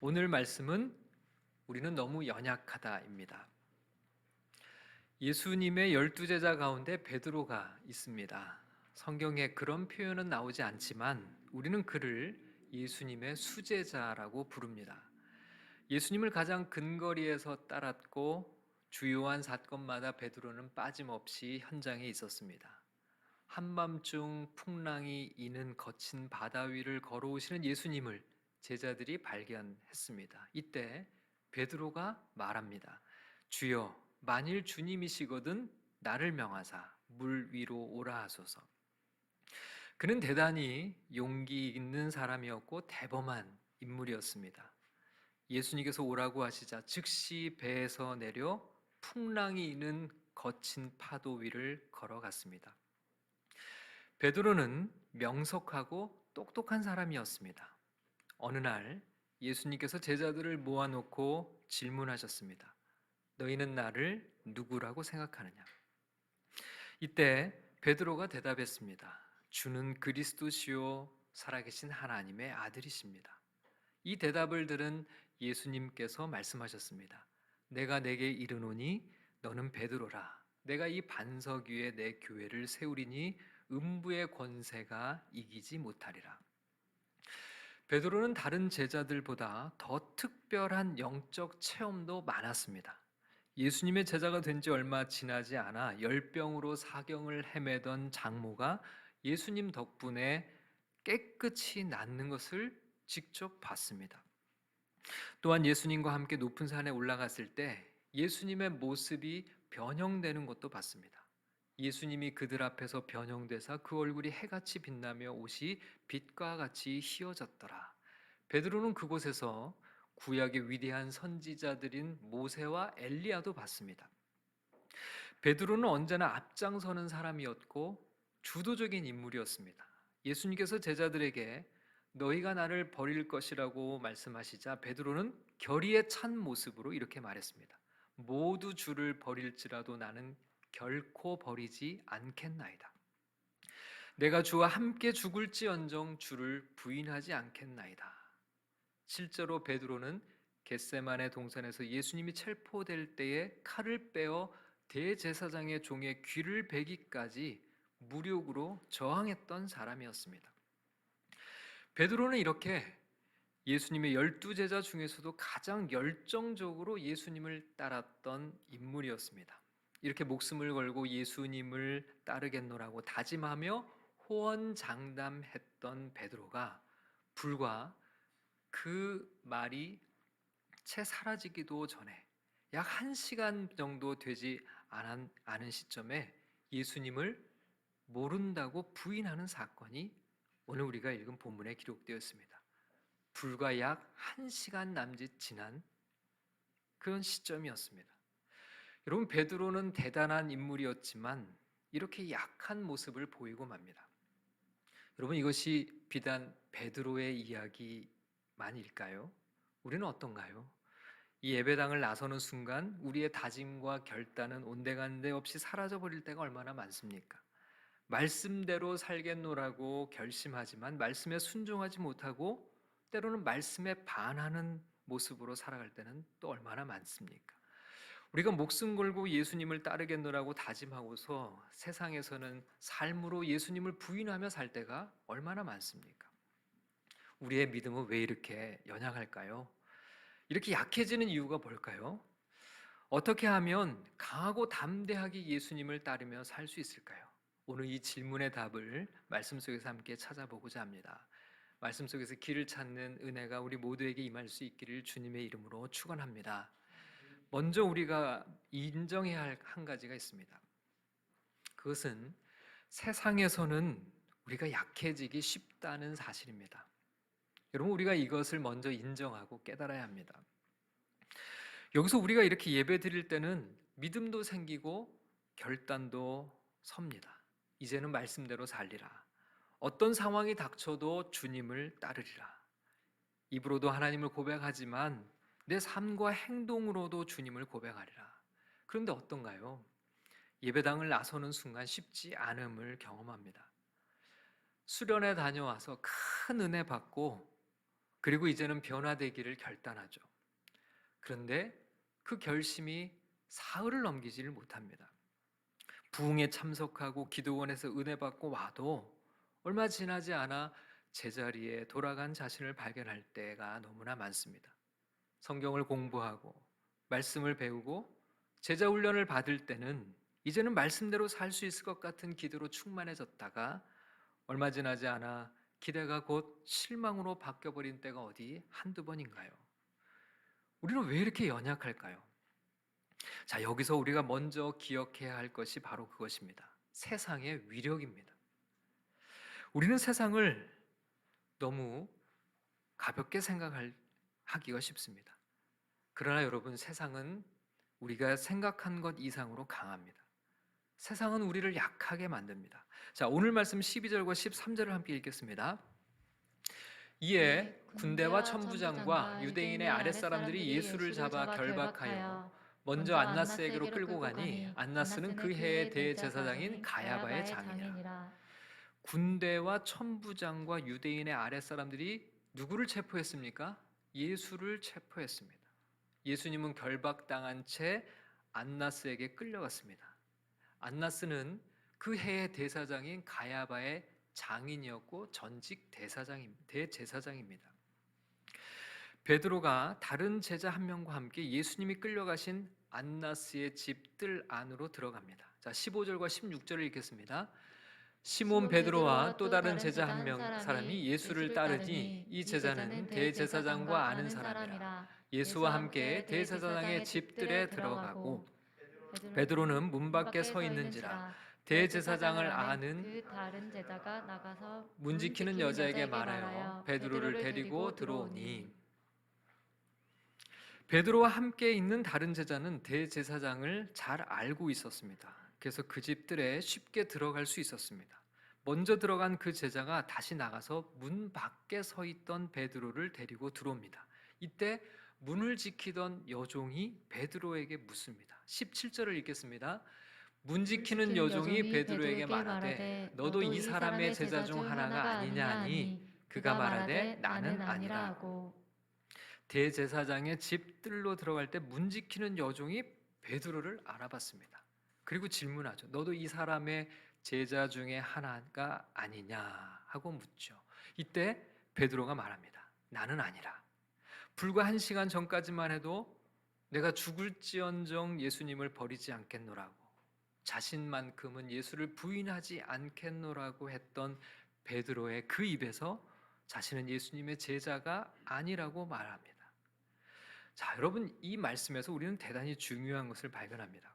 오늘 말씀은 우리는 너무 연약하다입니다. 예수님의 12제자 가운데 베드로가 있습니다. 성경에 그런 표현은 나오지 않지만 우리는 그를 예수님의 수제자라고 부릅니다. 예수님을 가장 근거리에서 따랐고 주요한 사건마다 베드로는 빠짐없이 현장에 있었습니다. 한밤중 풍랑이 이는 거친 바다 위를 걸어오시는 예수님을 제자들이 발견했습니다. 이때 베드로가 말합니다. 주여, 만일 주님이시거든 나를 명하사 물 위로 오라 하소서. 그는 대단히 용기 있는 사람이었고 대범한 인물이었습니다. 예수님께서 오라고 하시자 즉시 배에서 내려 풍랑이 이는 거친 파도 위를 걸어갔습니다. 베드로는 명석하고 똑똑한 사람이었습니다. 어느 날 예수님께서 제자들을 모아놓고 질문하셨습니다. 너희는 나를 누구라고 생각하느냐? 이때 베드로가 대답했습니다. 주는 그리스도시요 살아계신 하나님의 아들이십니다. 이 대답을 들은 예수님께서 말씀하셨습니다. 내가 내게 이르노니 너는 베드로라. 내가 이 반석 위에 내 교회를 세우리니 음부의 권세가 이기지 못하리라. 베드로는 다른 제자들보다 더 특별한 영적 체험도 많았습니다. 예수님의 제자가 된 지 얼마 지나지 않아 열병으로 사경을 헤매던 장모가 예수님 덕분에 깨끗이 낫는 것을 직접 봤습니다. 또한 예수님과 함께 높은 산에 올라갔을 때 예수님의 모습이 변형되는 것도 봤습니다. 예수님이 그들 앞에서 변형되사 그 얼굴이 해같이 빛나며 옷이 빛과 같이 희어졌더라. 베드로는 그곳에서 구약의 위대한 선지자들인 모세와 엘리야도 봤습니다. 베드로는 언제나 앞장서는 사람이었고 주도적인 인물이었습니다. 예수님께서 제자들에게 너희가 나를 버릴 것이라고 말씀하시자 베드로는 결의에 찬 모습으로 이렇게 말했습니다. 모두 주를 버릴지라도 나는 결코 버리지 않겠나이다. 내가 주와 함께 죽을지언정 주를 부인하지 않겠나이다. 실제로 베드로는 겟세마네 동산에서 예수님이 체포될 때에 칼을 빼어 대제사장의 종의 귀를 베기까지 무력으로 저항했던 사람이었습니다. 베드로는 이렇게 예수님의 12제자 중에서도 가장 열정적으로 예수님을 따랐던 인물이었습니다. 이렇게 목숨을 걸고 예수님을 따르겠노라고 다짐하며 호언장담했던 베드로가 불과 그 말이 채 사라지기도 전에 약 1시간 정도 되지 않은 시점에 예수님을 모른다고 부인하는 사건이 오늘 우리가 읽은 본문에 기록되었습니다. 불과 약 1시간 남짓 지난 그런 시점이었습니다. 여러분, 베드로는 대단한 인물이었지만 이렇게 약한 모습을 보이고 맙니다. 여러분, 이것이 비단 베드로의 이야기만일까요? 우리는 어떤가요? 이 예배당을 나서는 순간 우리의 다짐과 결단은 온데간데 없이 사라져버릴 때가 얼마나 많습니까? 말씀대로 살겠노라고 결심하지만 말씀에 순종하지 못하고 때로는 말씀에 반하는 모습으로 살아갈 때는 또 얼마나 많습니까? 우리가 목숨 걸고 예수님을 따르겠노라고 다짐하고서 세상에서는 삶으로 예수님을 부인하며 살 때가 얼마나 많습니까? 우리의 믿음은 왜 이렇게 연약할까요? 이렇게 약해지는 이유가 뭘까요? 어떻게 하면 강하고 담대하게 예수님을 따르며 살 수 있을까요? 오늘 이 질문의 답을 말씀 속에서 함께 찾아보고자 합니다. 말씀 속에서 길을 찾는 은혜가 우리 모두에게 임할 수 있기를 주님의 이름으로 축원합니다. 먼저 우리가 인정해야 할 한 가지가 있습니다. 그것은 세상에서는 우리가 약해지기 쉽다는 사실입니다. 여러분, 우리가 이것을 먼저 인정하고 깨달아야 합니다. 여기서 우리가 이렇게 예배 드릴 때는 믿음도 생기고 결단도 섭니다. 이제는 말씀대로 살리라. 어떤 상황이 닥쳐도 주님을 따르리라. 입으로도 하나님을 고백하지만 내 삶과 행동으로도 주님을 고백하리라. 그런데 어떤가요? 예배당을 나서는 순간 쉽지 않음을 경험합니다. 수련회 다녀와서 큰 은혜 받고 그리고 이제는 변화되기를 결단하죠. 그런데 그 결심이 사흘을 넘기지를 못합니다. 부흥에 참석하고 기도원에서 은혜 받고 와도 얼마 지나지 않아 제자리에 돌아간 자신을 발견할 때가 너무나 많습니다. 성경을 공부하고 말씀을 배우고 제자 훈련을 받을 때는 이제는 말씀대로 살 수 있을 것 같은 기도로 충만해졌다가 얼마 지나지 않아 기대가 곧 실망으로 바뀌어버린 때가 어디 한두 번인가요? 우리는 왜 이렇게 연약할까요? 자, 여기서 우리가 먼저 기억해야 할 것이 바로 그것입니다. 세상의 위력입니다. 우리는 세상을 너무 가볍게 생각하기가 쉽습니다. 그러나 여러분, 세상은 우리가 생각한 것 이상으로 강합니다. 세상은 우리를 약하게 만듭니다. 자, 오늘 말씀 12절과 13절을 함께 읽겠습니다. 이에 군대와 천부장과 유대인의 아랫사람들이 예수를 잡아 결박하여 먼저 안나스에게로 끌고 가니 안나스는 그 해의 대제사장인 가야바의 장이니라. 군대와 천부장과 유대인의 아랫사람들이 누구를 체포했습니까? 예수를 체포했습니다. 예수님은 결박당한 채 안나스에게 끌려갔습니다. 안나스는 그 해의 대사장인 가야바의 장인이었고 전직 대제사장입니다. 베드로가 다른 제자 한 명과 함께 예수님이 끌려가신 안나스의 집들 안으로 들어갑니다. 자, 15절과 16절을 읽겠습니다. 시몬 베드로와 또 다른 제자 한 사람이 예수를 따르니 이 제자는 대제사장과 아는 사람이라. 예수와 함께 대제사장의 집들에 들어가고 베드로는 문 밖에 서 있는지라. 대제사장을 아는 그 다른 제자가 나가서 문 지키는 여자에게 말하여 베드로를 데리고 들어오니, 베드로와 함께 있는 다른 제자는 대제사장을 잘 알고 있었습니다. 그래서 그 집들에 쉽게 들어갈 수 있었습니다. 먼저 들어간 그 제자가 다시 나가서 문 밖에 서 있던 베드로를 데리고 들어옵니다. 이때 문을 지키던 여종이 베드로에게 묻습니다. 17절을 읽겠습니다. 문 지키는 여종이 베드로에게 말하되 너도 이 사람의 제자 중 하나가 아니냐 하니 그가 말하되 나는 아니라 하고. 대제사장의 집들로 들어갈 때 문 지키는 여종이 베드로를 알아봤습니다. 그리고 질문하죠. 너도 이 사람의 제자 중에 하나가 아니냐 하고 묻죠. 이때 베드로가 말합니다. 나는 아니라. 불과 1시간 전까지만 해도 내가 죽을지언정 예수님을 버리지 않겠노라고, 자신만큼은 예수를 부인하지 않겠노라고 했던 베드로의 그 입에서 자신은 예수님의 제자가 아니라고 말합니다. 자, 여러분, 이 말씀에서 우리는 대단히 중요한 것을 발견합니다.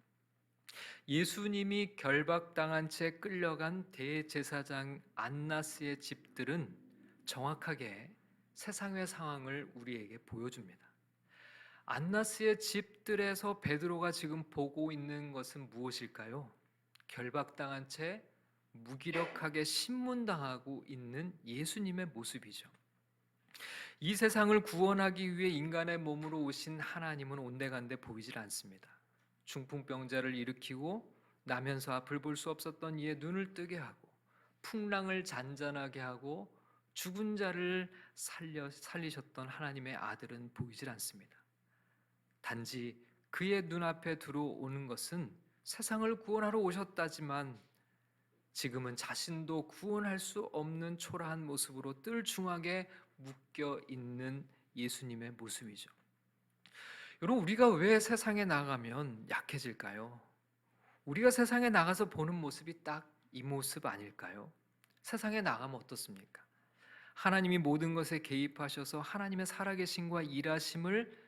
예수님이 결박당한 채 끌려간 대제사장 안나스의 집들은 정확하게 세상의 상황을 우리에게 보여줍니다. 안나스의 집들에서 베드로가 지금 보고 있는 것은 무엇일까요? 결박당한 채 무기력하게 신문당하고 있는 예수님의 모습이죠. 이 세상을 구원하기 위해 인간의 몸으로 오신 하나님은 온데간데 보이질 않습니다. 중풍병자를 일으키고 나면서 앞을 볼 수 없었던 이의 눈을 뜨게 하고 풍랑을 잔잔하게 하고 죽은 자를 살리셨던 하나님의 아들은 보이질 않습니다. 단지 그의 눈앞에 들어오는 것은 세상을 구원하러 오셨다지만 지금은 자신도 구원할 수 없는 초라한 모습으로 뜰중하게 묶여 있는 예수님의 모습이죠. 여러분, 우리가 왜 세상에 나가면 약해질까요? 우리가 세상에 나가서 보는 모습이 딱 이 모습 아닐까요? 세상에 나가면 어떻습니까? 하나님이 모든 것에 개입하셔서 하나님의 살아계심과 일하심을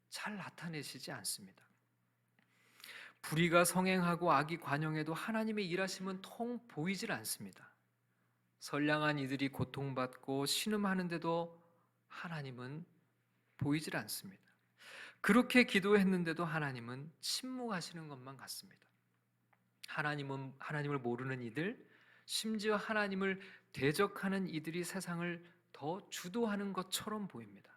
잘 나타내시지 않습니다. 불의가 성행하고 악이 관영해도 하나님의 일하심은 통 보이질 않습니다. 선량한 이들이 고통받고 신음하는데도 하나님은 보이질 않습니다. 그렇게 기도했는데도 하나님은 침묵하시는 것만 같습니다. 하나님을 모르는 이들, 심지어 하나님을 대적하는 이들이 세상을 더 주도하는 것처럼 보입니다.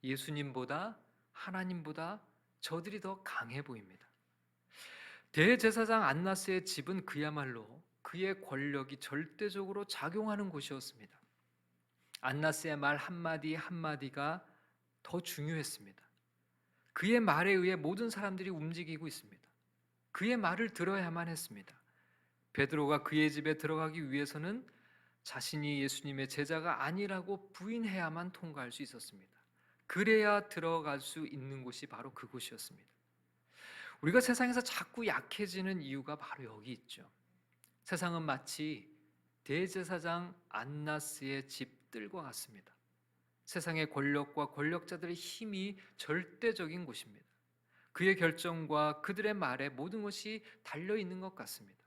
예수님보다 하나님보다 저들이 더 강해 보입니다. 대제사장 안나스의 집은 그야말로 그의 권력이 절대적으로 작용하는 곳이었습니다. 안나스의 말 한마디 한마디가 더 중요했습니다. 그의 말에 의해 모든 사람들이 움직이고 있습니다. 그의 말을 들어야만 했습니다. 베드로가 그의 집에 들어가기 위해서는 자신이 예수님의 제자가 아니라고 부인해야만 통과할 수 있었습니다. 그래야 들어갈 수 있는 곳이 바로 그곳이었습니다. 우리가 세상에서 자꾸 약해지는 이유가 바로 여기 있죠. 세상은 마치 대제사장 안나스의 집들과 같습니다. 세상의 권력과 권력자들의 힘이 절대적인 곳입니다. 그의 결정과 그들의 말에 모든 것이 달려 있는 것 같습니다.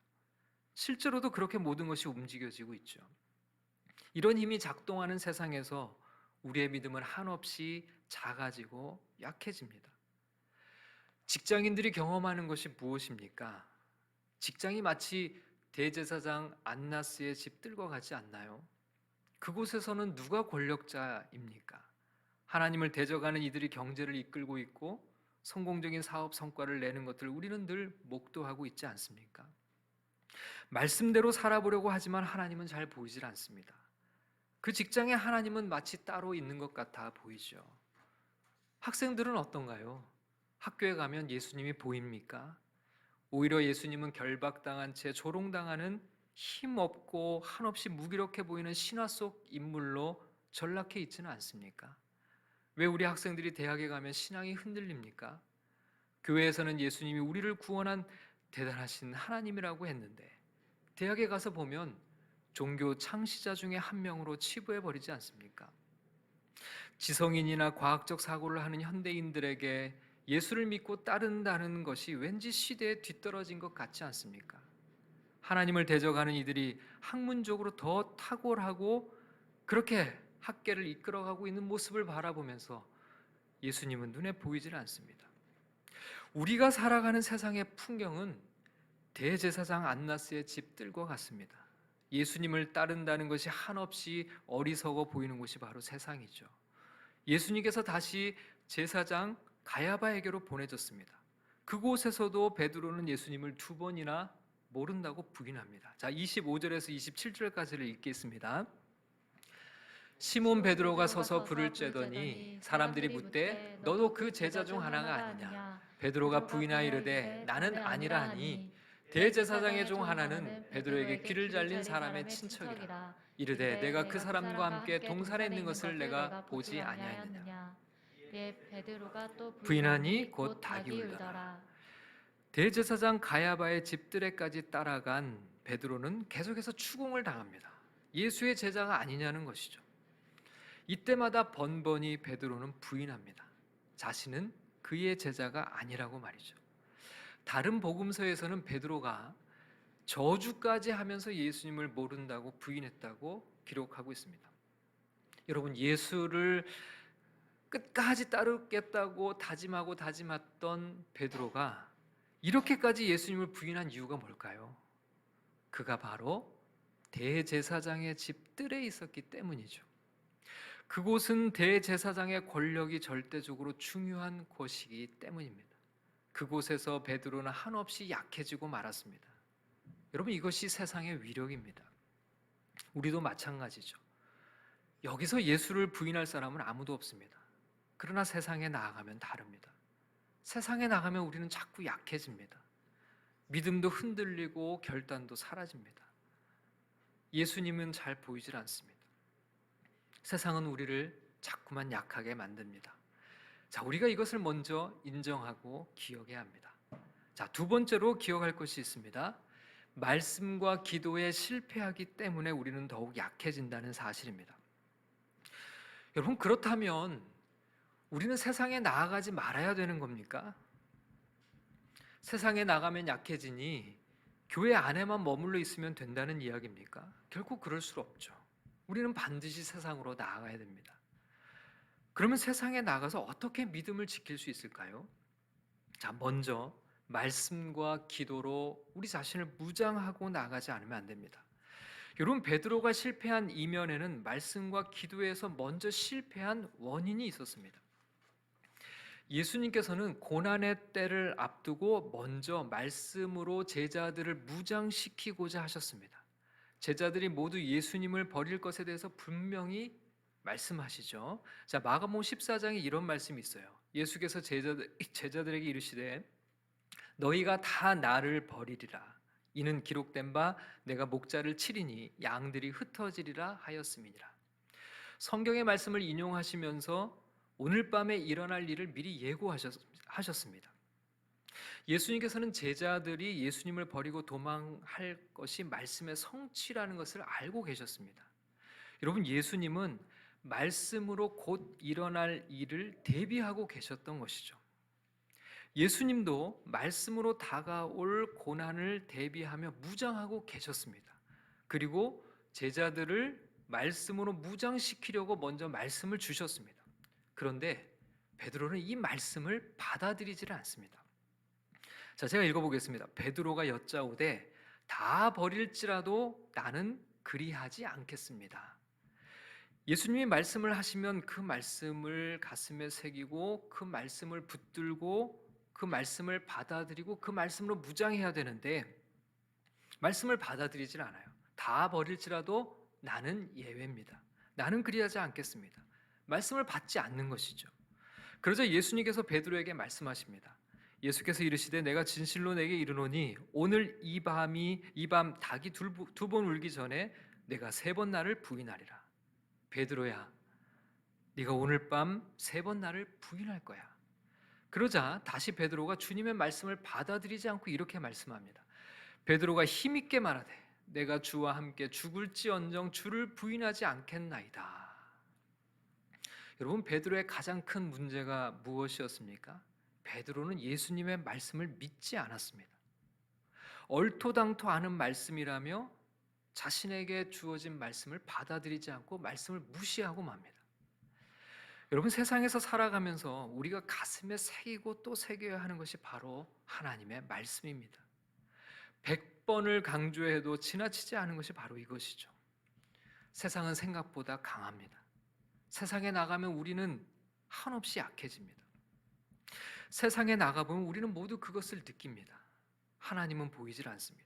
실제로도 그렇게 모든 것이 움직여지고 있죠. 이런 힘이 작동하는 세상에서 우리의 믿음은 한없이 작아지고 약해집니다. 직장인들이 경험하는 것이 무엇입니까? 직장이 마치 대제사장 안나스의 집들과 같지 않나요? 그곳에서는 누가 권력자입니까? 하나님을 대적하는 이들이 경제를 이끌고 있고 성공적인 사업 성과를 내는 것들을 우리는 늘 목도하고 있지 않습니까? 말씀대로 살아보려고 하지만 하나님은 잘 보이질 않습니다. 그 직장에 하나님은 마치 따로 있는 것 같아 보이죠. 학생들은 어떤가요? 학교에 가면 예수님이 보입니까? 오히려 예수님은 결박당한 채 조롱당하는 힘없고 한없이 무기력해 보이는 신화 속 인물로 전락해 있지는 않습니까? 왜 우리 학생들이 대학에 가면 신앙이 흔들립니까? 교회에서는 예수님이 우리를 구원한 대단하신 하나님이라고 했는데 대학에 가서 보면 종교 창시자 중에 한 명으로 치부해 버리지 않습니까? 지성인이나 과학적 사고를 하는 현대인들에게 예수를 믿고 따른다는 것이 왠지 시대에 뒤떨어진 것 같지 않습니까? 하나님을 대적하는 이들이 학문적으로 더 탁월하고 그렇게 학계를 이끌어가고 있는 모습을 바라보면서 예수님은 눈에 보이질 않습니다. 우리가 살아가는 세상의 풍경은 대제사장 안나스의 집들과 같습니다. 예수님을 따른다는 것이 한없이 어리석어 보이는 곳이 바로 세상이죠. 예수님께서 다시 제사장 가야바에게로 보내졌습니다. 그곳에서도 베드로는 예수님을 두 번이나 모른다고 부인합니다. 자, 25절에서 27절까지를 읽겠습니다. 시몬 베드로가 서서 불을 쬐더니 사람들이 묻되 너도 그 제자 중 하나가 아니냐? 베드로가 부인하여 이르되 나는 아니라 하니 대제사장의 중 하나는 베드로에게 귀를 잘린 사람의 친척이라 이르되 내가 그 사람과 함께 동산에 있는 것을 내가 보지 아니하였느냐? 이에 베드로가 또 부인하니 곧 닭이 울더라. 대제사장 가야바의 집들에까지 따라간 베드로는 계속해서 추궁을 당합니다. 예수의 제자가 아니냐는 것이죠. 이때마다 번번이 베드로는 부인합니다. 자신은 그의 제자가 아니라고 말이죠. 다른 복음서에서는 베드로가 저주까지 하면서 예수님을 모른다고 부인했다고 기록하고 있습니다. 여러분, 예수를 끝까지 따르겠다고 다짐하고 다짐했던 베드로가 이렇게까지 예수님을 부인한 이유가 뭘까요? 그가 바로 대제사장의 집들에 있었기 때문이죠. 그곳은 대제사장의 권력이 절대적으로 중요한 곳이기 때문입니다. 그곳에서 베드로는 한없이 약해지고 말았습니다. 여러분, 이것이 세상의 위력입니다. 우리도 마찬가지죠. 여기서 예수를 부인할 사람은 아무도 없습니다. 그러나 세상에 나아가면 다릅니다. 세상에 나가면 우리는 자꾸 약해집니다. 믿음도 흔들리고 결단도 사라집니다. 예수님은 잘 보이질 않습니다. 세상은 우리를 자꾸만 약하게 만듭니다. 자, 우리가 이것을 먼저 인정하고 기억해야 합니다. 자, 두 번째로 기억할 것이 있습니다. 말씀과 기도에 실패하기 때문에 우리는 더욱 약해진다는 사실입니다. 여러분, 그렇다면 우리는 세상에 나아가지 말아야 되는 겁니까? 세상에 나가면 약해지니 교회 안에만 머물러 있으면 된다는 이야기입니까? 결코 그럴 수 없죠. 우리는 반드시 세상으로 나아가야 됩니다. 그러면 세상에 나가서 어떻게 믿음을 지킬 수 있을까요? 자, 먼저 말씀과 기도로 우리 자신을 무장하고 나가지 않으면 안 됩니다. 여러분, 베드로가 실패한 이면에는 말씀과 기도에서 먼저 실패한 원인이 있었습니다. 예수님께서는 고난의 때를 앞두고 먼저 말씀으로 제자들을 무장시키고자 하셨습니다. 제자들이 모두 예수님을 버릴 것에 대해서 분명히 말씀하시죠. 자, 마가복음 14장에 이런 말씀이 있어요. 예수께서 제자들에게 이르시되 너희가 다 나를 버리리라. 이는 기록된 바 내가 목자를 치리니 양들이 흩어지리라 하였음이니라. 성경의 말씀을 인용하시면서 오늘 밤에 일어날 일을 미리 예고하셨습니다. 예수님께서는 제자들이 예수님을 버리고 도망할 것이 말씀의 성취라는 것을 알고 계셨습니다. 여러분, 예수님은 말씀으로 곧 일어날 일을 대비하고 계셨던 것이죠. 예수님도 말씀으로 다가올 고난을 대비하며 무장하고 계셨습니다. 그리고 제자들을 말씀으로 무장시키려고 먼저 말씀을 주셨습니다. 그런데 베드로는 이 말씀을 받아들이지를 않습니다. 자, 제가 읽어보겠습니다. 베드로가 여짜오되 다 버릴지라도 나는 그리하지 않겠습니다. 예수님이 말씀을 하시면 그 말씀을 가슴에 새기고 그 말씀을 붙들고 그 말씀을 받아들이고 그 말씀으로 무장해야 되는데 말씀을 받아들이질 않아요. 다 버릴지라도 나는 예외입니다. 나는 그리하지 않겠습니다. 말씀을 받지 않는 것이죠. 그러자 예수님께서 베드로에게 말씀하십니다. 예수께서 이르시되 내가 진실로 내게 이르노니 오늘 이 밤 닭이 두 번 울기 전에 내가 3번 나를 부인하리라. 베드로야, 네가 오늘 밤 3번 나를 부인할 거야. 그러자 다시 베드로가 주님의 말씀을 받아들이지 않고 이렇게 말씀합니다. 베드로가 힘있게 말하되 내가 주와 함께 죽을지언정 주를 부인하지 않겠나이다. 여러분, 베드로의 가장 큰 문제가 무엇이었습니까? 베드로는 예수님의 말씀을 믿지 않았습니다. 얼토당토 않은 말씀이라며 자신에게 주어진 말씀을 받아들이지 않고 말씀을 무시하고 맙니다. 여러분, 세상에서 살아가면서 우리가 가슴에 새기고 또 새겨야 하는 것이 바로 하나님의 말씀입니다. 100번을 강조해도 지나치지 않은 것이 바로 이것이죠. 세상은 생각보다 강합니다. 세상에 나가면 우리는 한없이 약해집니다. 세상에 나가보면 우리는 모두 그것을 느낍니다. 하나님은 보이질 않습니다.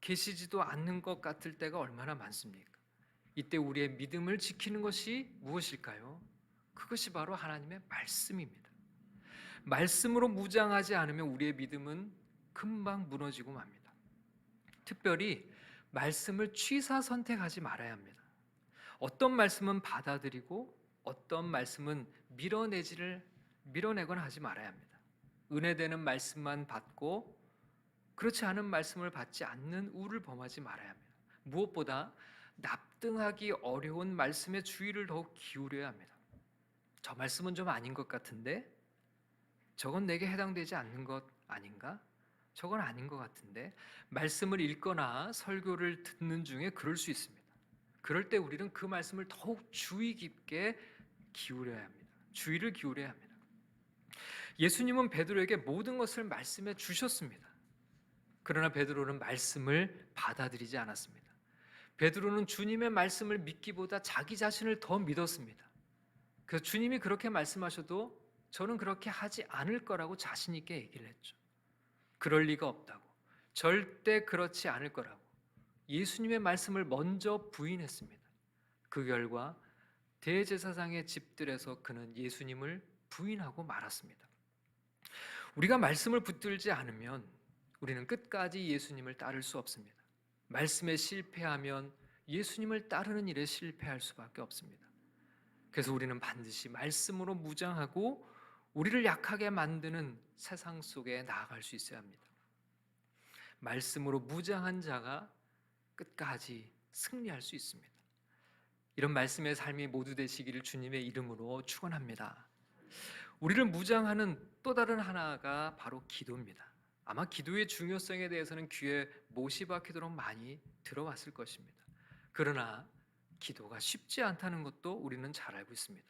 계시지도 않는 것 같을 때가 얼마나 많습니까? 이때 우리의 믿음을 지키는 것이 무엇일까요? 그것이 바로 하나님의 말씀입니다. 말씀으로 무장하지 않으면 우리의 믿음은 금방 무너지고 맙니다. 특별히 말씀을 취사 선택하지 말아야 합니다. 어떤 말씀은 받아들이고 어떤 말씀은 밀어내거나 하지 말아야 합니다. 은혜되는 말씀만 받고 그렇지 않은 말씀을 받지 않는 우를 범하지 말아야 합니다. 무엇보다 납득하기 어려운 말씀에 주의를 더욱 기울여야 합니다. 저 말씀은 좀 아닌 것 같은데, 저건 내게 해당되지 않는 것 아닌가? 저건 아닌 것 같은데. 말씀을 읽거나 설교를 듣는 중에 그럴 수 있습니다. 그럴 때 우리는 그 말씀을 더욱 주의 깊게 기울여야 합니다. 주의를 기울여야 합니다. 예수님은 베드로에게 모든 것을 말씀해 주셨습니다. 그러나 베드로는 말씀을 받아들이지 않았습니다. 베드로는 주님의 말씀을 믿기보다 자기 자신을 더 믿었습니다. 그래서 주님이 그렇게 말씀하셔도 저는 그렇게 하지 않을 거라고 자신 있게 얘기를 했죠. 그럴 리가 없다고, 절대 그렇지 않을 거라고 예수님의 말씀을 먼저 부인했습니다. 그 결과 대제사장의 집들에서 그는 예수님을 부인하고 말았습니다. 우리가 말씀을 붙들지 않으면 우리는 끝까지 예수님을 따를 수 없습니다. 말씀에 실패하면 예수님을 따르는 일에 실패할 수밖에 없습니다. 그래서 우리는 반드시 말씀으로 무장하고 우리를 약하게 만드는 세상 속에 나아갈 수 있어야 합니다. 말씀으로 무장한 자가 끝까지 승리할 수 있습니다. 이런 말씀의 삶이 모두 되시기를 주님의 이름으로 축원합니다. 우리를 무장하는 또 다른 하나가 바로 기도입니다. 아마 기도의 중요성에 대해서는 귀에 못이 박히도록 많이 들어왔을 것입니다. 그러나 기도가 쉽지 않다는 것도 우리는 잘 알고 있습니다.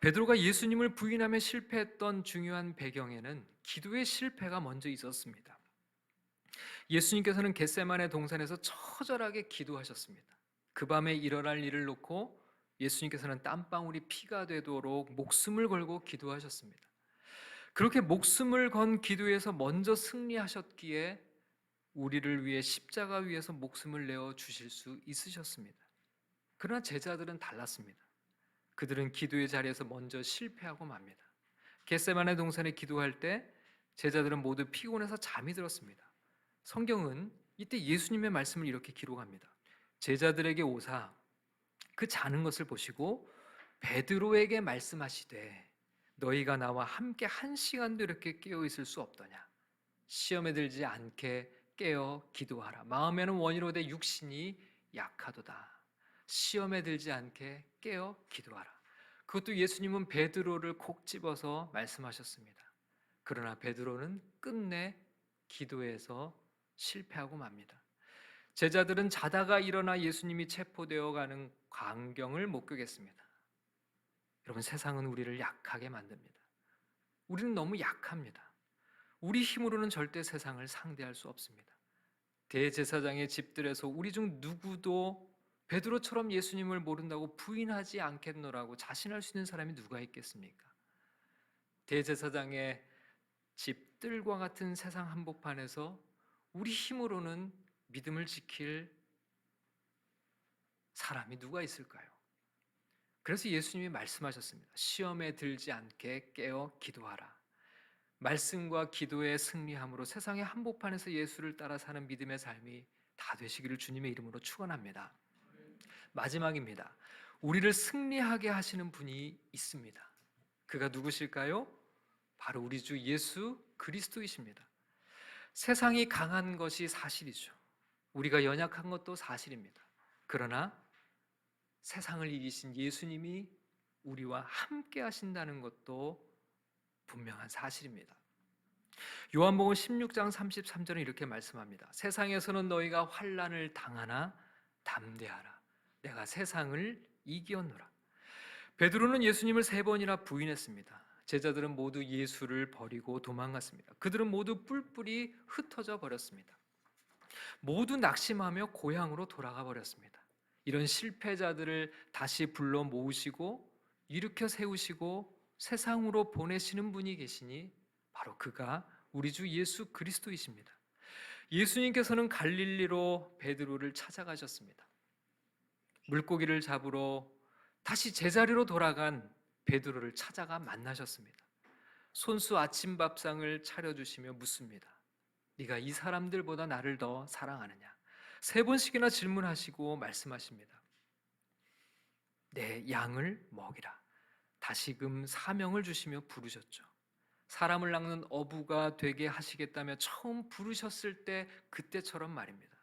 베드로가 예수님을 부인하며 실패했던 중요한 배경에는 기도의 실패가 먼저 있었습니다. 예수님께서는 겟세마네 동산에서 처절하게 기도하셨습니다. 그 밤에 일어날 일을 놓고 예수님께서는 땀방울이 피가 되도록 목숨을 걸고 기도하셨습니다. 그렇게 목숨을 건 기도에서 먼저 승리하셨기에 우리를 위해 십자가 위에서 목숨을 내어 주실 수 있으셨습니다. 그러나 제자들은 달랐습니다. 그들은 기도의 자리에서 먼저 실패하고 맙니다. 겟세마네 동산에 기도할 때 제자들은 모두 피곤해서 잠이 들었습니다. 성경은 이때 예수님의 말씀을 이렇게 기록합니다. 제자들에게 오사 그 자는 것을 보시고 베드로에게 말씀하시되 너희가 나와 함께 1시간도 이렇게 깨어 있을 수 없더냐. 시험에 들지 않게 깨어 기도하라. 마음에는 원이로되 육신이 약하도다. 시험에 들지 않게 깨어 기도하라. 그것도 예수님은 베드로를 콕 집어서 말씀하셨습니다. 그러나 베드로는 끝내 기도에서 실패하고 맙니다. 제자들은 자다가 일어나 예수님이 체포되어 가는 광경을 목격했습니다. 여러분, 세상은 우리를 약하게 만듭니다. 우리는 너무 약합니다. 우리 힘으로는 절대 세상을 상대할 수 없습니다. 대제사장의 집들에서 우리 중 누구도 베드로처럼 예수님을 모른다고 부인하지 않겠노라고 자신할 수 있는 사람이 누가 있겠습니까? 대제사장의 집들과 같은 세상 한복판에서 우리 힘으로는 믿음을 지킬 사람이 누가 있을까요? 그래서 예수님이 말씀하셨습니다. 시험에 들지 않게 깨어 기도하라. 말씀과 기도의 승리함으로 세상의 한복판에서 예수를 따라 사는 믿음의 삶이 다 되시기를 주님의 이름으로 축원합니다. 마지막입니다. 우리를 승리하게 하시는 분이 있습니다. 그가 누구실까요? 바로 우리 주 예수 그리스도이십니다. 세상이 강한 것이 사실이죠. 우리가 연약한 것도 사실입니다. 그러나 세상을 이기신 예수님이 우리와 함께 하신다는 것도 분명한 사실입니다. 요한복음 16장 33절은 이렇게 말씀합니다. 세상에서는 너희가 환난을 당하나 담대하라. 내가 세상을 이기었노라. 베드로는 예수님을 3번이나 부인했습니다. 제자들은 모두 예수를 버리고 도망갔습니다. 그들은 모두 뿔뿔이 흩어져 버렸습니다. 모두 낙심하며 고향으로 돌아가 버렸습니다. 이런 실패자들을 다시 불러 모으시고 일으켜 세우시고 세상으로 보내시는 분이 계시니 바로 그가 우리 주 예수 그리스도이십니다. 예수님께서는 갈릴리로 베드로를 찾아가셨습니다. 물고기를 잡으러 다시 제자리로 돌아간 베드로를 찾아가 만나셨습니다. 손수 아침밥상을 차려주시며 묻습니다. 네가 이 사람들보다 나를 더 사랑하느냐? 3번씩이나 질문하시고 말씀하십니다. 내 양을 먹이라. 다시금 사명을 주시며 부르셨죠. 사람을 낚는 어부가 되게 하시겠다며 처음 부르셨을 때 그때처럼 말입니다.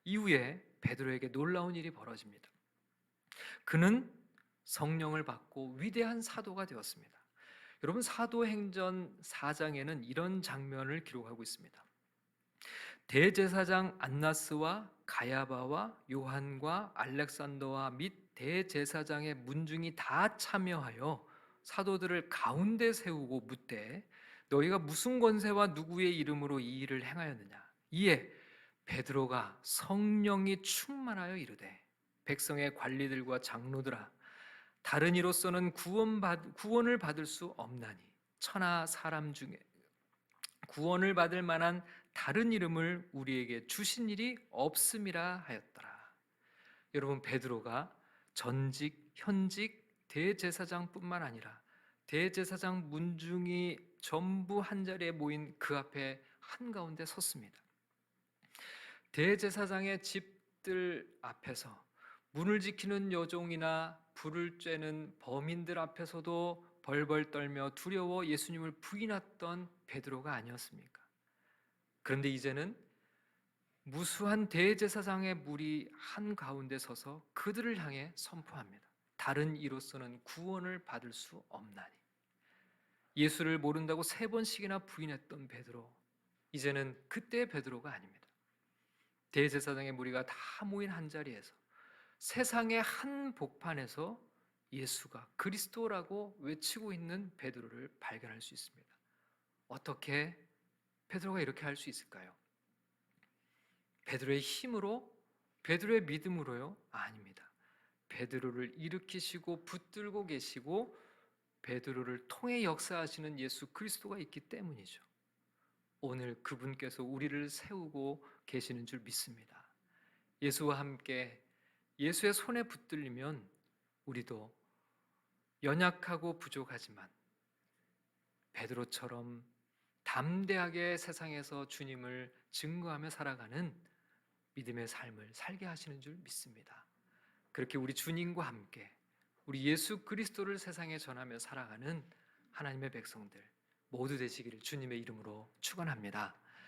이후에 베드로에게 놀라운 일이 벌어집니다. 그는 성령을 받고 위대한 사도가 되었습니다. 여러분, 사도행전 4장에는 이런 장면을 기록하고 있습니다. 대제사장 안나스와 가야바와 요한과 알렉산더와 및 대제사장의 문중이 다 참여하여 사도들을 가운데 세우고 묻되 너희가 무슨 권세와 누구의 이름으로 이 일을 행하였느냐? 이에 베드로가 성령이 충만하여 이르되 백성의 관리들과 장로들아, 다른 이로서는 구원을 받을 수 없나니 천하 사람 중에 구원을 받을 만한 다른 이름을 우리에게 주신 일이 없음이라 하였더라. 여러분, 베드로가 전직, 현직 대제사장뿐만 아니라 대제사장 문중이 전부 한자리에 모인 그 앞에 한가운데 섰습니다. 대제사장의 집들 앞에서 문을 지키는 여종이나 불을 쬐는 범인들 앞에서도 벌벌 떨며 두려워 예수님을 부인했던 베드로가 아니었습니까? 그런데 이제는 무수한 대제사장의 무리 한가운데 서서 그들을 향해 선포합니다. 다른 이로서는 구원을 받을 수 없나니. 예수를 모른다고 3번씩이나 부인했던 베드로, 이제는 그때의 베드로가 아닙니다. 대제사장의 무리가 다 모인 한자리에서 세상의 한 복판에서 예수가 그리스도라고 외치고 있는 베드로를 발견할 수 있습니다. 어떻게 베드로가 이렇게 할 수 있을까요? 베드로의 힘으로? 베드로의 믿음으로요? 아닙니다. 베드로를 일으키시고 붙들고 계시고 베드로를 통해 역사하시는 예수 그리스도가 있기 때문이죠. 오늘 그분께서 우리를 세우고 계시는 줄 믿습니다. 예수와 함께 예수의 손에 붙들리면 우리도 연약하고 부족하지만 베드로처럼 담대하게 세상에서 주님을 증거하며 살아가는 믿음의 삶을 살게 하시는 줄 믿습니다. 그렇게 우리 주님과 함께 우리 예수 그리스도를 세상에 전하며 살아가는 하나님의 백성들 모두 되시기를 주님의 이름으로 축원합니다.